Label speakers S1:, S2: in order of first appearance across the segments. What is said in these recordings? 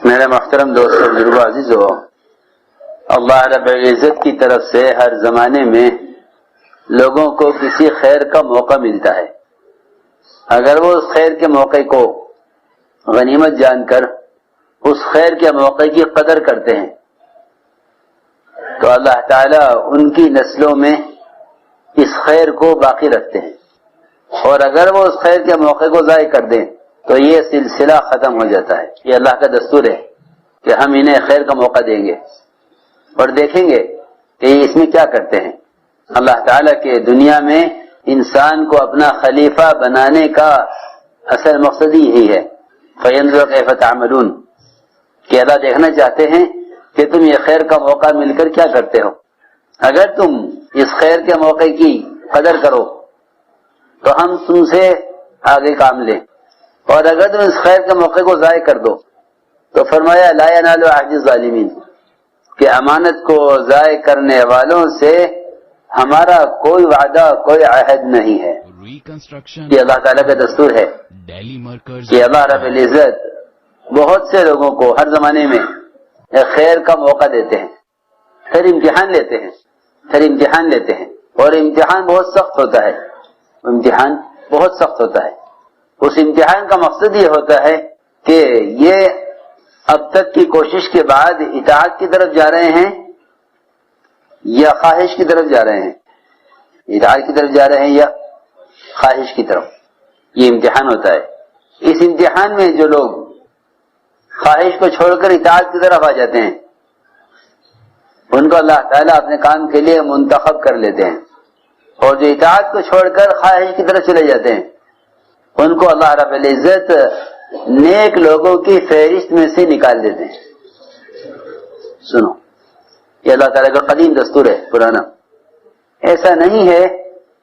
S1: میرے محترم دوستوں، بزرگوں، عزیزو، اللہ رب العزت کی طرف سے ہر زمانے میں لوگوں کو کسی خیر کا موقع ملتا ہے۔ اگر وہ اس خیر کے موقع کو غنیمت جان کر اس خیر کے موقع کی قدر کرتے ہیں تو اللہ تعالیٰ ان کی نسلوں میں اس خیر کو باقی رکھتے ہیں، اور اگر وہ اس خیر کے موقع کو ضائع کر دیں تو یہ سلسلہ ختم ہو جاتا ہے۔ یہ اللہ کا دستور ہے کہ ہم انہیں خیر کا موقع دیں گے اور دیکھیں گے کہ یہ اس میں کیا کرتے ہیں۔ اللہ تعالیٰ کے دنیا میں انسان کو اپنا خلیفہ بنانے کا اصل مقصد ہی یہی ہے، فَيَنْظُرَ كَيْفَ تَعْمَلُونَ، کہ اللہ دیکھنا چاہتے ہیں کہ تم یہ خیر کا موقع مل کر کیا کرتے ہو۔ اگر تم اس خیر کے موقع کی قدر کرو تو ہم تم سے آگے کام لیں، اور اگر تم اس خیر کے موقع کو ضائع کر دو تو فرمایا لا ينال عهد الظالمین، کہ امانت کو ضائع کرنے والوں سے ہمارا کوئی وعدہ، کوئی عہد نہیں ہے۔ یہ اللہ تعالیٰ کا دستور ہے کہ اللہ رب العزت بہت سے لوگوں کو ہر زمانے میں خیر کا موقع دیتے ہیں، پھر امتحان لیتے ہیں، اور امتحان بہت سخت ہوتا ہے۔ امتحان بہت سخت ہوتا ہے۔ اس امتحان کا مقصد یہ ہوتا ہے کہ یہ اب تک کی کوشش کے بعد اطاعت کی طرف جا رہے ہیں یا خواہش کی طرف جا رہے ہیں، اطاعت کی طرف جا رہے ہیں یا خواہش کی طرف، یہ امتحان ہوتا ہے۔ اس امتحان میں جو لوگ خواہش کو چھوڑ کر اطاعت کی طرف آ جاتے ہیں ان کو اللہ تعالیٰ اپنے کام کے لیے منتخب کر لیتے ہیں، اور جو اطاعت کو چھوڑ کر خواہش کی طرف چلے جاتے ہیں ان کو اللہ رب العزت نیک لوگوں کی فہرست میں سے نکال دیتے ہیں۔ سنو، یہ اللہ تعالیٰ کا قدیم دستور ہے، پرانا۔ ایسا نہیں ہے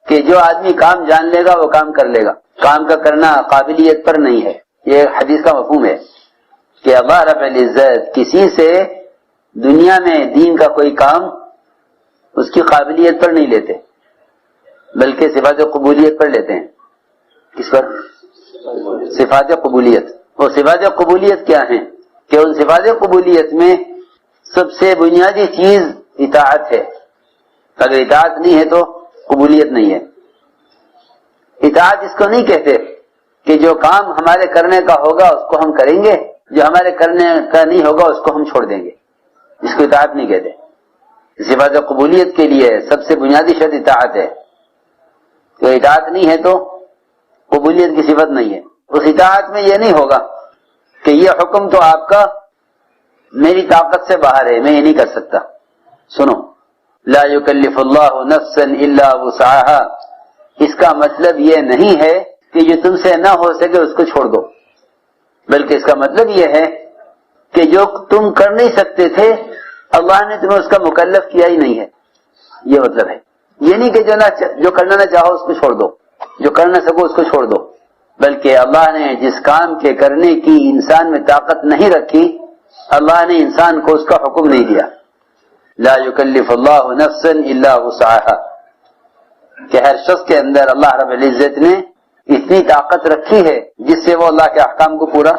S1: کہ جو آدمی کام جان لے گا وہ کام کر لے گا، کام کا کرنا قابلیت پر نہیں ہے۔ یہ حدیث کا مفہوم ہے کہ اللہ رب العزت کسی سے دنیا میں دین کا کوئی کام اس کی قابلیت پر نہیں لیتے، بلکہ صفات قبولیت پر لیتے ہیں۔ کس پر؟ صفات قبولیت۔ اور صفات قبولیت کیا ہیں؟ کہ ان صفات قبولیت میں سب سے بنیادی چیز اطاعت ہے۔ اگر اطاعت نہیں ہے تو قبولیت نہیں ہے۔ اطاعت اس کو نہیں کہتے کہ جو کام ہمارے کرنے کا ہوگا اس کو ہم کریں گے، جو ہمارے کرنے کا نہیں ہوگا اس کو ہم چھوڑ دیں گے، اس کو اطاعت نہیں کہتے۔ صفات قبولیت کے لیے سب سے بنیادی شرط اطاعت ہے۔ جو اطاعت نہیں ہے تو قبولیت کی صفت نہیں ہے۔ اس اطاعت میں یہ نہیں ہوگا کہ یہ حکم تو آپ کا میری طاقت سے باہر ہے، میں یہ نہیں کر سکتا۔ سنو، لا یکلف اللہ نفسا الا وسعها، اس کا مطلب یہ نہیں ہے کہ جو تم سے نہ ہو سکے اس کو چھوڑ دو، بلکہ اس کا مطلب یہ ہے کہ جو تم کر نہیں سکتے تھے اللہ نے تمہیں اس کا مکلف کیا ہی نہیں ہے، یہ مطلب ہے۔ یہ نہیں کہ جو کرنا نہ چاہو اس کو چھوڑ دو، جو کر نہ سکو اس کو چھوڑ دو، بلکہ اللہ نے جس کام کے کرنے کی انسان میں طاقت نہیں رکھی اللہ نے انسان کو اس کا حکم نہیں دیا۔ لا یکلف اللہ نفسا الا وسعها، کہ ہر شخص کے اندر اللہ رب العزت نے اتنی طاقت رکھی ہے جس سے وہ اللہ کے احکام کو پورا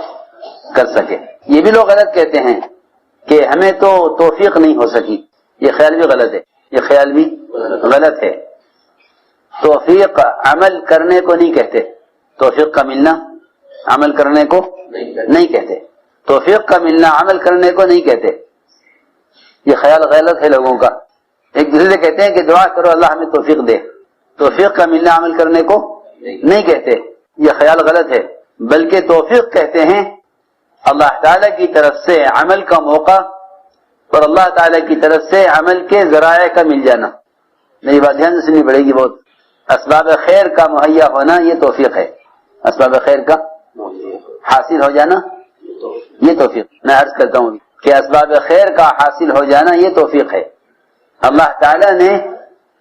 S1: کر سکے۔ یہ بھی لوگ غلط کہتے ہیں کہ ہمیں تو توفیق نہیں ہو سکی، یہ خیال بھی غلط ہے، یہ خیال بھی غلط ہے۔ توفیق عمل کرنے کو نہیں کہتے، توفیق کا ملنا عمل کرنے کو نہیں کہتے، توفیق کا ملنا عمل کرنے کو نہیں کہتے۔ یہ خیال غلط ہے لوگوں کا، ایک دوسرے سے کہتے ہیں کہ دعا کرو اللہ ہمیں توفیق دے، توفیق کا ملنا عمل کرنے کو نہیں کہتے، یہ خیال غلط ہے۔ بلکہ توفیق کہتے ہیں اللہ تعالیٰ کی طرف سے عمل کا موقع اور اللہ تعالیٰ کی طرف سے عمل کے ذرائع کا مل جانا۔ میری بات دھیان سے سننی پڑے گی بہت۔ اسباب خیر کا مہیا ہونا یہ توفیق ہے، اسباب خیر کا حاصل ہو جانا یہ توفیق۔ میں عرض کرتا ہوں کہ اسباب خیر کا حاصل ہو جانا یہ توفیق ہے۔ اللہ تعالیٰ نے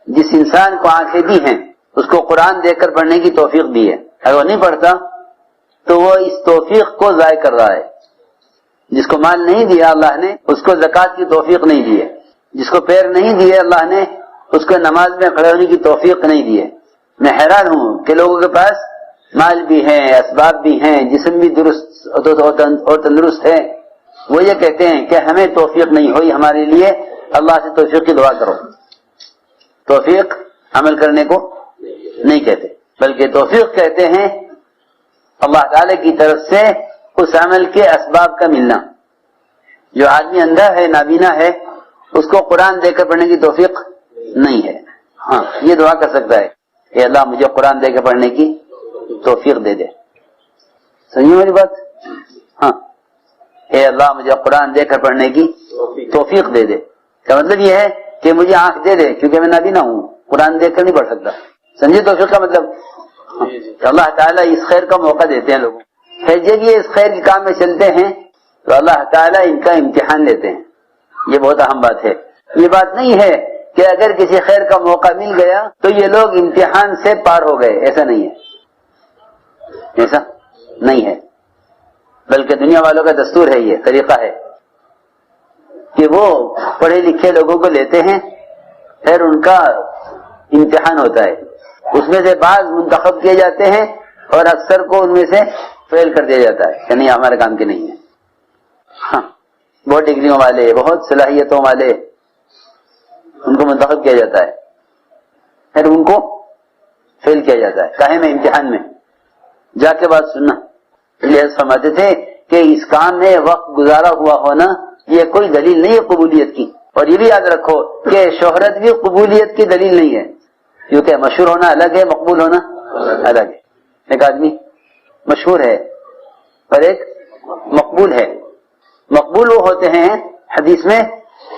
S1: جس انسان کو آنکھیں دی ہیں اس کو قرآن دیکھ کر پڑھنے کی توفیق دی ہے، اگر وہ نہیں پڑھتا تو وہ اس توفیق کو ضائع کر رہا ہے۔ جس کو مال نہیں دیا اللہ نے اس کو زکوٰۃ کی توفیق نہیں دی ہے، جس کو پیر نہیں دیے اللہ نے اس کو نماز میں کھڑے ہونے کی توفیق نہیں دی ہے۔ میں حیران ہوں کہ لوگوں کے پاس مال بھی ہیں، اسباب بھی ہیں، جسم بھی درست اور تندرست ہے، وہ یہ کہتے ہیں کہ ہمیں توفیق نہیں ہوئی ہمارے لیے، اللہ سے توفیق کی دعا کرو. توفیق عمل کرنے کو نہیں کہتے، بلکہ توفیق کہتے ہیں اللہ تعالی کی طرف سے اس عمل کے اسباب کا ملنا. جو آدمی اندھا ہے، نابینا ہے، اس کو قرآن دے کر پڑھنے کی توفیق نہیں ہے. ہاں یہ دعا کر سکتا ہے کہ اللہ مجھے قرآن دے کر پڑھنے کی توفیق دے دے. سمجھے میری بات؟ ہاں، اے اللہ مجھے قرآن دے کر پڑھنے کی توفیق دے دے. کا مطلب یہ ہے کہ مجھے آنکھ دے دے، کیونکہ میں نابینا ہوں، قرآن دیکھ کر نہیں پڑھ سکتا. سمجھے توفیق کا مطلب؟ کہ اللہ تعالیٰ اس خیر کا موقع دیتے ہیں لوگوں کو. جب یہ اس خیر کے کام میں چلتے ہیں تو اللہ تعالیٰ ان کا امتحان لیتے ہیں. یہ بہت اہم بات ہے. یہ بات نہیں ہے کہ اگر کسی خیر کا موقع مل گیا تو یہ لوگ امتحان سے پار ہو گئے، ایسا نہیں ہے، ایسا نہیں ہے. بلکہ دنیا والوں کا دستور ہے، یہ طریقہ ہے کہ وہ پڑھے لکھے لوگوں کو لیتے ہیں، پھر ان کا امتحان ہوتا ہے، اس میں سے بعض منتخب کیے جاتے ہیں اور اکثر کو ان میں سے فیل کر دیا جاتا ہے کہ نہیں ہمارے کام کے نہیں ہے. ہاں، بہت ڈگریوں والے، بہت صلاحیتوں والے، ان کو منتخب کیا جاتا ہے، پھر ان کو فیل کیا جاتا ہے. کہے میں امتحان میں جا کے بات سننا. یہ فرماتے تھے کہ اس کام میں وقت گزارا ہوا ہونا یہ کوئی دلیل نہیں ہے قبولیت کی. اور یہ بھی یاد رکھو کہ شہرت بھی قبولیت کی دلیل نہیں ہے، کیونکہ مشہور ہونا الگ ہے، مقبول ہونا الگ ہے. ایک آدمی مشہور ہے اور ایک مقبول ہے. مقبول وہ ہوتے ہیں حدیث میں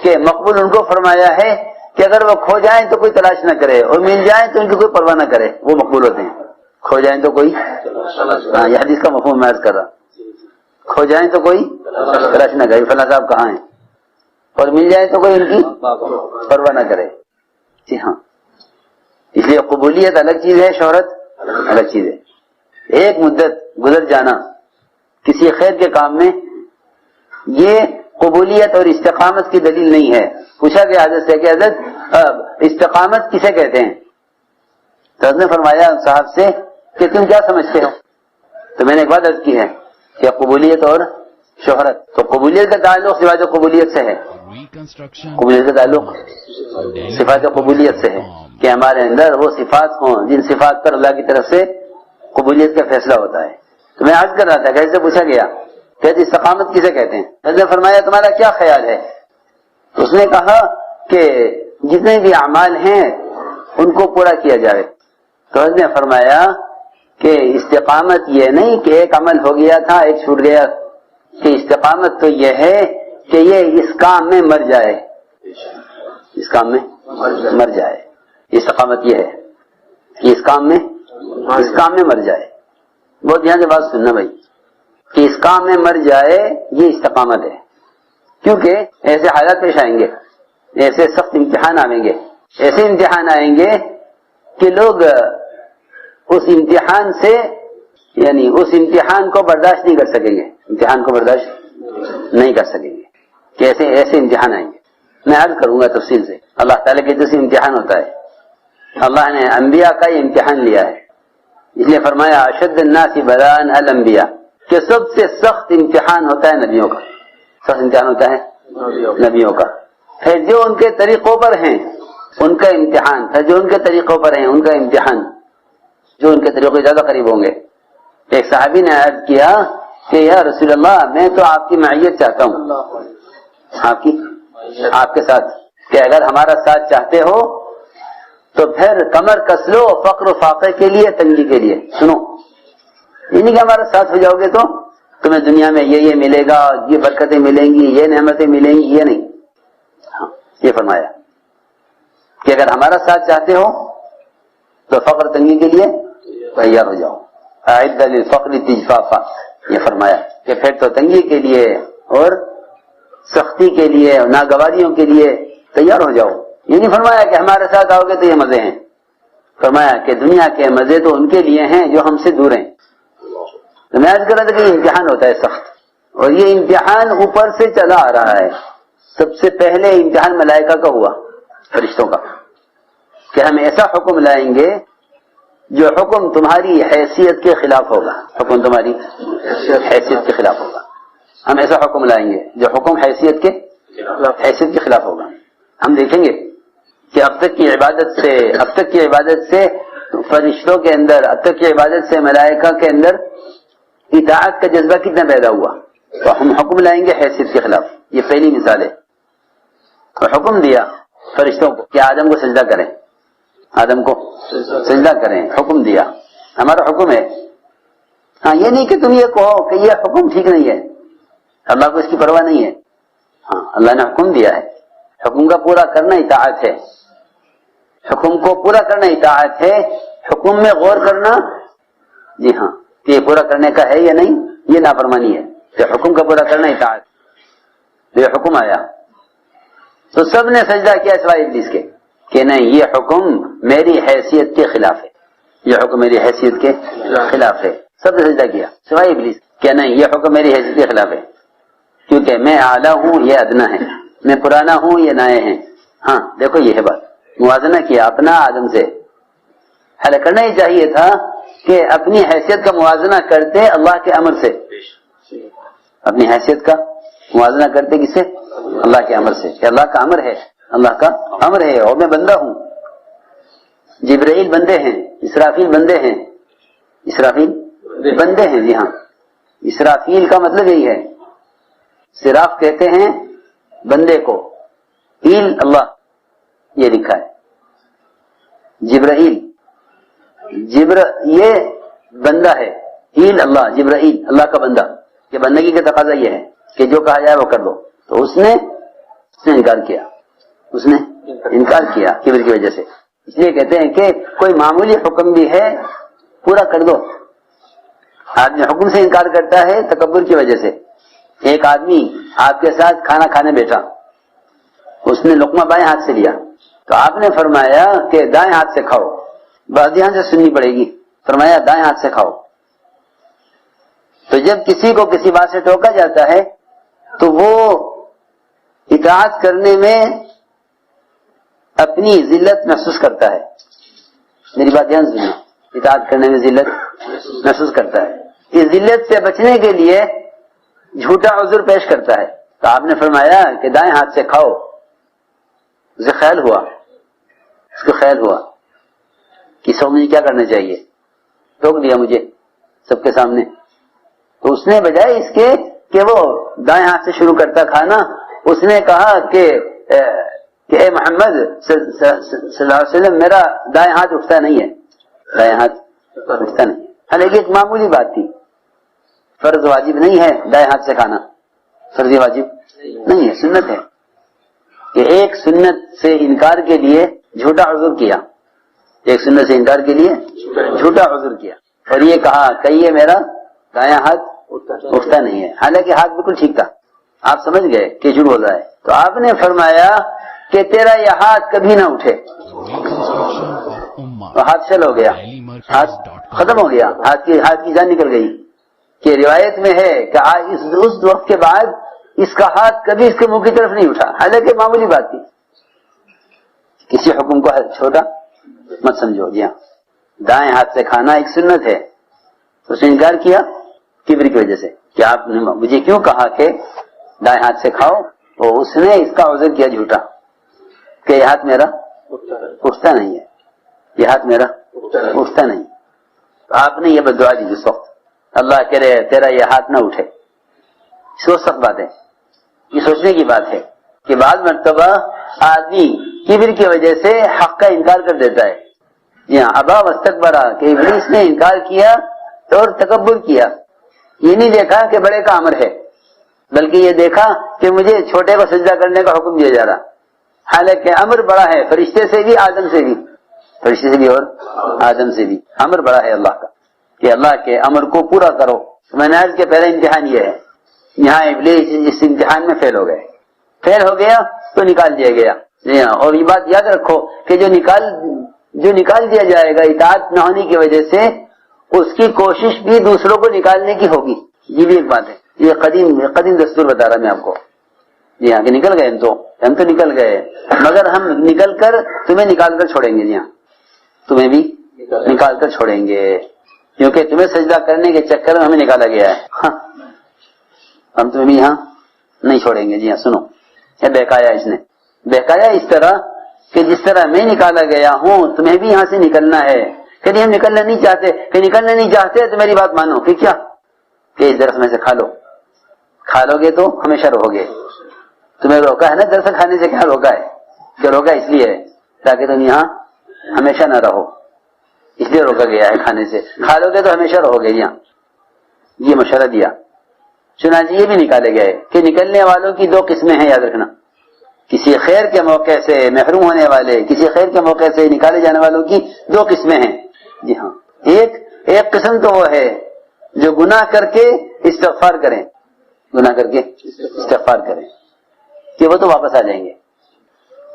S1: کہ مقبول ان کو فرمایا ہے کہ اگر وہ کھو جائیں تو کوئی تلاش نہ کرے اور مل جائیں تو ان کی کوئی پرواہ نہ کرے، وہ مقبول ہوتے ہیں. کھو جائیں تو کوئی، ہاں یہ حدیث کا مفہوم میں عرض کر رہا، کھو جائیں تو کوئی تلاش نہ کرے، فلاں صاحب کہاں ہیں، اور مل جائیں تو کوئی ان کی پرواہ نہ کرے. جی ہاں، اس لیے قبولیت الگ چیز ہے، شہرت الگ چیز ہے. ایک مدت گزر جانا کسی خیر کے کام میں یہ قبولیت اور استقامت کی دلیل نہیں ہے. پوچھا گیا حضرت سے کہ حضرت استقامت کسے کہتے ہیں؟ تو حضرت نے فرمایا صاحب سے کہ تم کیا سمجھتے ہو؟ تو میں نے ایک بات عرض کی ہے کہ قبولیت اور شہرت. تو قبولیت کا تعلق صفات قبولیت سے ہے، قبولیت کا تعلق صفات قبولیت سے ہے کہ ہمارے اندر وہ صفات ہوں جن صفات پر اللہ کی طرف سے قبولیت کا فیصلہ ہوتا ہے. تو میں عرض کر رہا تھا کہ ایسے پوچھا گیا کہ استقامت کسے کہتے ہیں؟ حضرت نے فرمایا تمہارا کیا خیال ہے؟ اس نے کہا کہ جتنے بھی اعمال ہیں ان کو پورا کیا جائے. تو حضرت نے فرمایا کہ استقامت یہ نہیں کہ ایک عمل ہو گیا تھا ایک چھوٹ گیا، کہ استقامت تو یہ ہے کہ یہ اس کام میں مر جائے، اس کام میں مر جائے. استقامت یہ ہے کہ اس کام میں مر جائے. بہت دھیان سے بات سننا بھائی، کہ اس کام میں مر جائے یہ استقامت ہے. کیونکہ ایسے حالات پیش آئیں گے، ایسے سخت امتحان آئیں گے، ایسے امتحان آئیں گے کہ لوگ اس امتحان سے یعنی اس امتحان کو برداشت نہیں کر سکیں گے، امتحان کو برداشت نہیں کر سکیں گے کہ ایسے امتحان آئیں گے. میں عرض کروں گا تفصیل سے. اللہ تعالیٰ کی جیسے امتحان ہوتا ہے، اللہ نے انبیاء کا یہ امتحان لیا ہے، اس لیے فرمایا اشد الناس بلاء الانبیاء، کہ سب سے سخت امتحان ہوتا ہے نبیوں کا. سخت امتحان ہوتا ہے نبیوں کا. پھر جو ان کے طریقوں پر ہیں ان کا امتحان، پھر جو ان کے طریقوں پر ہیں ان کا امتحان، جو ان کے طریقوں زیادہ قریب ہوں گے. ایک صحابی نے عرض کیا کہ یا رسول اللہ میں تو آپ کی معیت چاہتا ہوں، آپ کے ساتھ، کہ اگر ہمارا ساتھ چاہتے ہو تو پھر کمر کس لو فقر و فاقے کے لیے، تنگی کے لیے. سنو، یہ نہیں کہ ہمارا ساتھ ہو جاؤ گے تو تمہیں دنیا میں یہ ملے گا، یہ برکتیں ملیں گی، یہ نعمتیں ملیں گی، یہ نہیں. ہاں یہ فرمایا کہ اگر ہمارا ساتھ چاہتے ہو تو فقر تنگی کے لیے تیار ہو جاؤ. اعد للفقر تجفافا، یہ فرمایا کہ پھر تو تنگی کے لیے اور سختی کے لیے، ناگواریوں کے لیے تیار ہو جاؤ. یہ نہیں فرمایا کہ ہمارے ساتھ آؤ گے تو یہ مزے ہیں، فرمایا کہ دنیا کے مزے تو ان کے لیے ہیں جو ہم سے دور ہیں. تو میں عرض کر رہا تھا کہ امتحان ہوتا ہے سخت، اور یہ امتحان اوپر سے چلا آ رہا ہے. سب سے پہلے امتحان ملائکہ کا ہوا، فرشتوں کا، کہ ہم ایسا حکم لائیں گے جو حکم تمہاری حیثیت کے خلاف ہوگا، حکم تمہاری حیثیت کے خلاف ہوگا. ہم ایسا حکم لائیں گے جو حکم حیثیت کے خلاف ہوگا. ہم دیکھیں گے کہ اب تک کی عبادت سے فرشتوں کے اندر، اب تک کی عبادت سے ملائکہ کے اندر اطاعت کا جذبہ کتنا پیدا ہوا، تو ہم حکم لائیں گے حیثیت کے خلاف. یہ پہلی مثال ہے. تو حکم دیا فرشتوں کو کہ آدم کو سجدہ کریں، آدم کو سجدہ کریں، حکم دیا، ہمارا حکم ہے. ہاں یہ نہیں کہ تم یہ کہو کہ یہ حکم ٹھیک نہیں ہے، اللہ کو اس کی پرواہ نہیں ہے. ہاں اللہ نے حکم دیا ہے، حکم کا پورا کرنا اطاعت ہے، حکم کو پورا کرنا اطاعت ہے. حکم میں غور کرنا، جی ہاں، کہ یہ پورا کرنے کا ہے یا نہیں، یہ نافرمانی ہے. کہ حکم کا پورا کرنا اطاعت. یہ حکم آیا تو سب نے سجدہ کیا سوائے ابلیس کے کہ نہیں یہ حکم میری حیثیت کے خلاف ہے، یہ حکم میری حیثیت کے خلاف ہے. سب نے سجدہ کیا سوائے ابلیس کہ نہیں یہ حکم میری حیثیت کے خلاف ہے، کیونکہ میں اعلیٰ ہوں یہ ادنا ہے، میں پرانا ہوں یہ نئے ہیں. ہاں دیکھو یہ ہے بات، موازنہ کیا اپنا آدم سے. حل کرنا ہی چاہیے تھا کہ اپنی حیثیت کا موازنہ کرتے اللہ کے امر سے، اپنی حیثیت کا موازنہ کرتے کس سے؟ اللہ کے امر سے، کہ اللہ کا امر ہے، اللہ کا امر ہے اور میں بندہ ہوں. جبرائیل بندے ہیں، اسرافیل بندے ہیں، اسرافیل بندے ہیں. جی ہاں، اسرافیل کا مطلب یہی ہے، سراف کہتے ہیں بندے کو، ایل اللہ یہ لکھا ہے. جبرائیل یہ بندہ ہے، ایل اللہ، جبرائیل اللہ کا بندہ. کہ بندگی کا تقاضا یہ ہے کہ جو کہا جائے وہ کر دو. تو اس نے انکار کیا، اس نے انکار کیا کبر کی وجہ سے. اس لیے کہتے ہیں کہ کوئی معمولی حکم بھی ہے پورا کر دو. آدمی حکم سے انکار کرتا ہے تکبر کی وجہ سے. ایک آدمی آپ کے ساتھ کھانا کھانے بیٹھا، اس نے لقمہ بائیں ہاتھ سے لیا، تو آپ نے فرمایا کہ دائیں ہاتھ سے کھاؤ. بات یہاں سے سننی پڑے گی، فرمایا دائیں ہاتھ سے کھاؤ. تو جب کسی کو کسی بات سے ٹوکا جاتا ہے تو وہ اطاعت کرنے میں اپنی ذلت محسوس کرتا ہے. میری بات دھیان سنیے، اطاعت کرنے میں ذلت محسوس کرتا ہے. اس ذلت سے بچنے کے لیے جھوٹا عذر پیش کرتا ہے. تو آپ نے فرمایا کہ دائیں ہاتھ سے کھاؤ. اسے خیال ہوا، اس کو خیال ہوا کہ سو مجھے کیا کرنا چاہیے، ٹوک دیا مجھے سب کے سامنے. تو اس نے بجائے اس کے کہ وہ دائیں ہاتھ سے شروع کرتا کھانا، اس نے کہا کہ اے محمد صلی اللہ علیہ وسلم میرا دائیں ہاتھ اٹھتا نہیں ہے، دائیں ہاتھ اٹھتا نہیں. حالانکہ ایک معمولی بات تھی، فرض واجب نہیں ہے دائیں ہاتھ سے کھانا، فرض واجب نہیں ہے، سنت ہے. کہ ایک سنت سے انکار کے لیے جھوٹا عذر کیا، ایک سنت سے انکار کے لیے جھوٹا عذر کیا اور یہ کہا کہیے میرا دایاں ہاتھ اٹھتا نہیں ہے، حالانکہ ہاتھ بالکل ٹھیک تھا. آپ سمجھ گئے کہ جھوٹ بول رہا ہے. تو آپ نے فرمایا کہ تیرا یہ ہاتھ کبھی نہ اٹھے. ہاتھ شل ہو گیا، ہاتھ ختم ہو گیا، ہاتھ کی جان نکل گئی. کہ روایت میں ہے کہ اس وقت کے بعد اس کا ہاتھ کبھی اس کے منہ کی طرف نہیں اٹھا، حالانکہ معمولی بات تھی. کسی حکم کو چھوٹا مت سمجھو. جی ہاں، دائیں ہاتھ سے کھانا ایک سنت ہے. اس نے انکار کیا کبر کی وجہ سے کہ آپ نے مجھے کیوں کہا کہ دائیں ہاتھ سے کھاؤ. تو اس نے اس کا عذر کیا جھوٹا کہ یہ ہاتھ میرا اٹھتا نہیں ہے، یہ ہاتھ میرا اٹھتا نہیں. تو آپ نے یہ بددعا دی جس وقت، اللہ کرے تیرا یہ ہاتھ نہ اٹھے. سوچ سخت بات ہے، یہ سوچنے کی بات ہے کہ بعض مرتبہ آدمی کبر کی وجہ سے حق کا انکار کر دیتا ہے. جی ہاں، ابا واستکبرا کہ ابلیس نے انکار کیا اور تکبر کیا. یہ نہیں دیکھا کہ بڑے کا امر ہے، بلکہ یہ دیکھا کہ مجھے چھوٹے کو سجدہ کرنے کا حکم دیا جا رہا، حالانکہ امر بڑا ہے، فرشتے سے بھی آدم سے بھی، فرشتے سے بھی اور آدم سے بھی امر بڑا ہے اللہ کا کہ اللہ کے امر کو پورا کرو. مناج کے پہلا امتحان یہ ہے. یہاں ابلیس اس امتحان میں فیل ہو گیا تو نکال دیا گیا. جی ہاں، اور یہ بات یاد رکھو کہ جو نکال دیا جائے گا اطاعت نہ ہونے کی وجہ سے، اس کی کوشش بھی دوسروں کو نکالنے کی ہوگی. یہ بھی ایک بات ہے، یہ قدیم دستور بتا رہا میں آپ کو. جی ہاں، کہ نکل گئے ہم تو نکل گئے، مگر ہم نکل کر تمہیں نکال کر چھوڑیں گے. جی ہاں، تمہیں بھی نکال کر چھوڑیں گے، کیونکہ تمہیں سجدہ کرنے کے چکر میں ہمیں نکالا گیا ہے. ہاں، ہم تمہیں بھی یہاں نہیں چھوڑیں گے. جی ہاں سنو، یہ بہکایا اس نے، بہکایا اس طرح کہ جس طرح میں نکالا گیا ہوں تمہیں بھی یہاں سے نکلنا ہے. کہیں ہم نکلنا نہیں چاہتے، کہ نکلنا نہیں چاہتے تو میری بات مانو. کہ کیا کہ اس درخت میں سے کھا لو، کھا لو گے تو ہمیشہ رہو گے. تمہیں روکا ہے نا درخت کھانے سے، کیا روکا ہے؟ کہ روکا اس لیے ہے تاکہ تم یہاں ہمیشہ نہ رہو، اس لیے روکا گیا ہے کھانے سے. کھا لو گے تو ہمیشہ رہو گے. یہاں یہ مشورہ دیا. چنانچہ یہ بھی نکالے گئے کہ نکلنے والوں کی دو قسمیں ہیں، یاد رکھنا. کسی خیر کے موقع سے محروم ہونے والے، کسی خیر کے موقع سے نکالے جانے والوں کی دو قسمیں ہیں. جی ہاں، ایک قسم تو وہ ہے جو گناہ کر کے استغفار کریں، گناہ کر کے استغفار کریں کہ وہ تو واپس آ جائیں گے.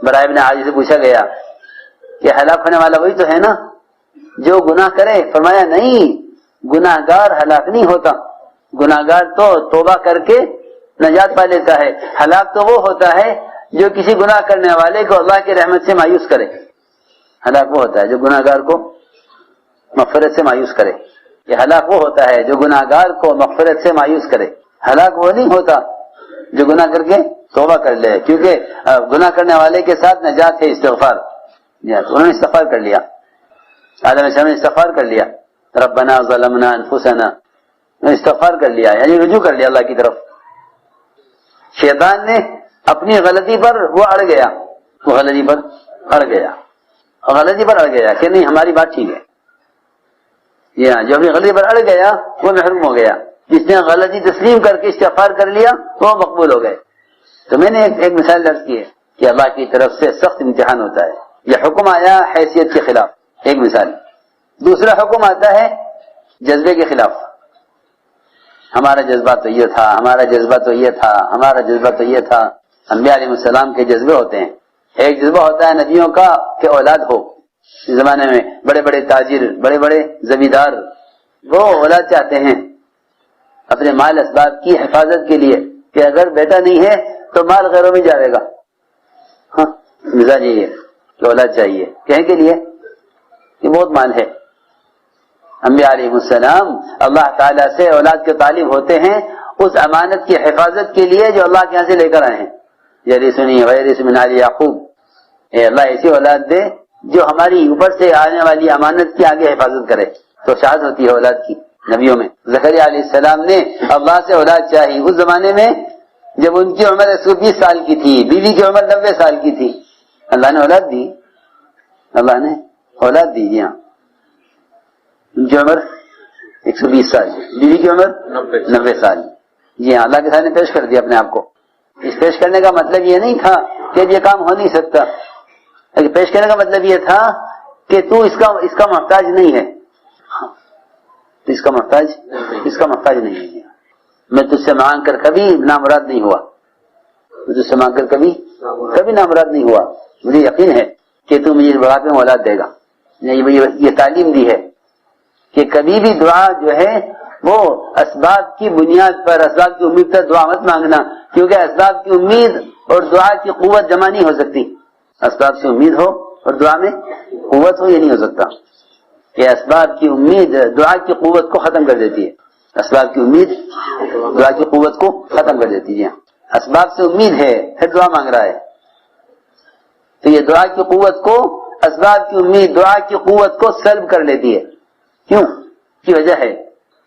S1: برائے ابن عازب سے پوچھا گیا کہ ہلاک ہونے والا وہی تو ہے نا جو گناہ کرے؟ فرمایا نہیں، گناہگار ہلاک نہیں ہوتا، گناہگار تو توبہ کر کے نجات پا لیتا ہے. ہلاک تو وہ ہوتا ہے جو کسی گناہ کرنے والے کو اللہ کی رحمت سے مایوس کرے. ہلاک وہ ہوتا ہے جو گناہگار کو مغفرت سے مایوس کرے. یہ ہلاک وہ ہوتا ہے جو گناہگار کو مغفرت سے مایوس کرے. ہلاک وہ نہیں ہوتا جو گناہ کر کے توبہ کر لے، کیونکہ گناہ کرنے والے کے ساتھ نجات ہے استغفار. انہوں نے استغفار کر لیا، آدم علیہ السلام نے استغفار کر لیا، ربنا ظلمنا انفسنا، استغفار کر لیا، یعنی رجوع کر لیا اللہ کی طرف. شیطان نے اپنی غلطی پر وہ اڑ گیا، وہ غلطی پر اڑ گیا، غلطی پر اڑ گیا کہ نہیں ہماری بات ٹھیک ہے. یہ جو اپنی غلطی پر اڑ گیا وہ محروم ہو گیا. جس نے غلطی تسلیم کر کے استغفار کر لیا وہ مقبول ہو گئے. تو میں نے ایک مثال درج کی ہے کہ اللہ کی طرف سے سخت امتحان ہوتا ہے. یہ حکم آیا حیثیت کے خلاف، ایک مثال. دوسرا حکم آتا ہے جذبے کے خلاف. ہمارا جذبہ تو یہ تھا، ہمارا جذبہ تو یہ تھا، ہمارا جذبہ تو یہ تھا. انبیاء علیہ السلام کے جذبے ہوتے ہیں. ایک جذبہ ہوتا ہے نبیوں کا کہ اولاد ہو. اس زمانے میں بڑے بڑے تاجر، بڑے بڑے زمیندار وہ اولاد چاہتے ہیں اپنے مال اسباب کی حفاظت کے لیے کہ اگر بیٹا نہیں ہے تو مال غیروں میں جائے گا. ہاں مزاج یہ ہے کہ اولاد چاہیے، کہیں کے لیے کہ بہت مال ہے. انبیاء علیہ السلام اللہ تعالیٰ سے اولاد کے طالب ہوتے ہیں اس امانت کی حفاظت کے لیے جو اللہ کے یہاں سے لے کر آئے ہیں. یرثنی ویرث من آل یعقوب، اے اللہ ایسی اولاد دے جو ہماری اوپر سے آنے والی امانت کی آگے حفاظت کرے. تو شاہد ہوتی ہے اولاد کی نبیوں میں. زکریا علیہ السلام نے اللہ سے اولاد چاہی اس زمانے میں جب ان کی عمر 120 سال کی تھی، بیوی کی عمر 90 سال کی تھی. اللہ نے اولاد دی، اللہ نے اولاد دی. جی ہاں، ان کی عمر 120 سال، بیوی کی عمر 90 سال. جی ہاں، اللہ کے سامنے پیش کر دیا اپنے آپ کو. اس پیش کرنے کا مطلب یہ نہیں تھا کہ یہ کام ہو نہیں سکتا. پیش کرنے کا مطلب یہ تھا کہ تو اس کا محتاج نہیں ہے، تو اس کا محتاج نہیں ہے. میں تجھ سے مانگ کر کبھی نامراد نہیں ہوا، میں تجھ سے مانگ کر کبھی نامراد نہیں ہوا. مجھے یقین ہے کہ تو مجھے بڑھاپے میں اولاد دے گا. یہ تعلیم دی ہے کہ کبھی بھی دعا جو ہے وہ اسباب کی بنیاد پر، اسباب کی امید پر دعا مت مانگنا، کیونکہ اسباب کی امید اور دعا کی قوت جمع نہیں ہو سکتی. اسباب سے امید ہو اور دعا میں قوت ہو، یہ نہیں ہو سکتا. کہ اسباب کی امید دعا کی قوت کو ختم کر دیتی ہے. اسباب کی امید دعا کی قوت کو ختم کر دیتی ہے. اسباب سے امید ہے پھر دعا مانگ رہا ہے، تو یہ دعا کی قوت کو، اسباب کی امید دعا کی قوت کو سلب کر لیتی ہے. کیوں؟ کی وجہ ہے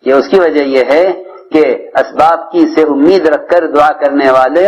S1: کہ اس کی وجہ یہ ہے کہ اسباب کی سے امید رکھ کر دعا کرنے والے